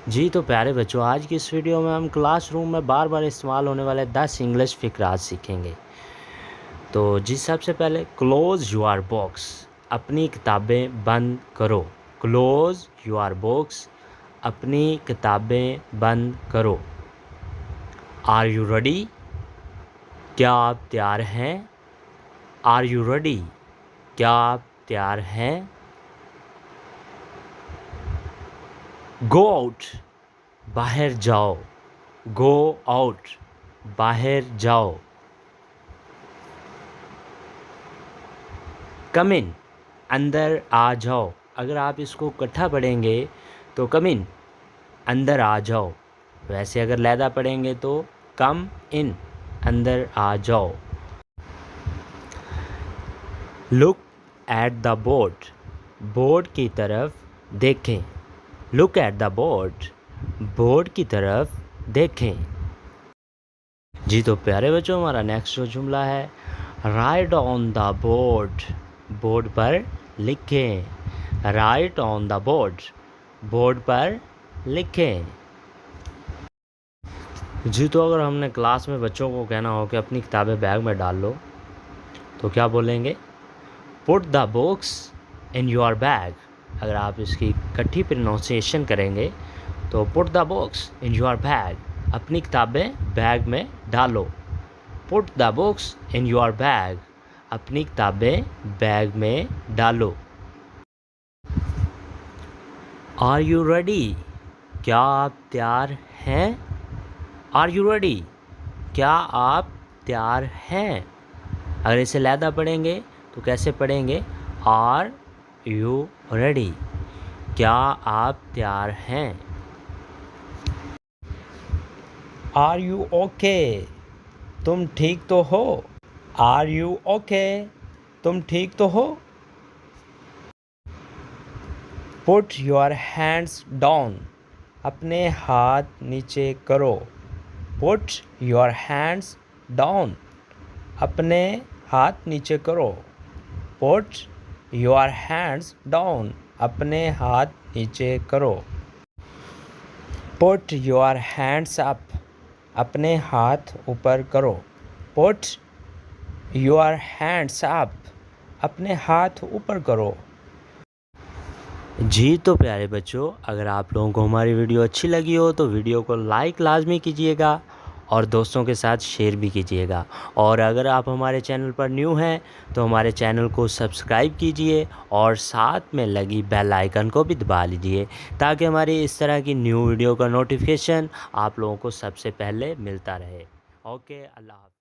जी तो प्यारे बच्चों, आज की इस वीडियो में हम क्लासरूम में बार बार इस्तेमाल होने वाले 10 इंग्लिश फ़िक्रात सीखेंगे। तो जी सबसे पहले क्लोज़ योर बुक्स, अपनी किताबें बंद करो। क्लोज़ योर बुक्स, अपनी किताबें बंद करो। Are you ready? क्या आप तैयार हैं? Are you ready? क्या आप तैयार हैं? गो आउट, बाहर जाओ। गो आउट, बाहर जाओ। कम इन, अंदर आ जाओ। अगर आप इसको इकट्ठा पढ़ेंगे तो कम इन, अंदर आ जाओ। वैसे अगर लैदा पढ़ेंगे तो कम इन, अंदर आ जाओ। Look at the board, board की तरफ देखें। Look at the board, board की तरफ देखें। जी तो प्यारे बच्चों, हमारा नेक्स्ट जो जुमला है, right on the board, board पर लिखें। Right on the board, board पर लिखें। जी तो अगर हमने क्लास में बच्चों को कहना हो कि अपनी किताबें बैग में डाल लो, तो क्या बोलेंगे? Put the books in your bag. अगर आप इसकी इकट्ठी प्रोनाउंसिएशन करेंगे तो put the books in your bag, अपनी किताबें बैग में डालो। Put the books in your bag, अपनी किताबें बैग में डालो। Are you ready? क्या आप तैयार हैं? Are you ready? क्या आप तैयार हैं? अगर इसे लैदा पढ़ेंगे तो कैसे पढ़ेंगे? Are you ready? क्या आप तैयार हैं? Are you okay? तुम ठीक तो हो? Are you okay? तुम ठीक तो हो? पुट योर हैंड्स डाउन, अपने हाथ नीचे करो। पुट योर हैंड्स डाउन, अपने हाथ नीचे करो। पुट योर हैंड्स डाउन, अपने हाथ नीचे करो। पुट योर हैंड्स अप, अपने हाथ ऊपर करो। पुट योर हैंड्स अप, अपने हाथ ऊपर करो। जी तो प्यारे बच्चों, अगर आप लोगों को हमारी वीडियो अच्छी लगी हो तो वीडियो को लाइक लाजमी कीजिएगा और दोस्तों के साथ शेयर भी कीजिएगा। और अगर आप हमारे चैनल पर न्यू हैं तो हमारे चैनल को सब्सक्राइब कीजिए और साथ में लगी बेल आइकन को भी दबा लीजिए, ताकि हमारी इस तरह की न्यू वीडियो का नोटिफिकेशन आप लोगों को सबसे पहले मिलता रहे। ओके, अल्लाह हाफ़िज़।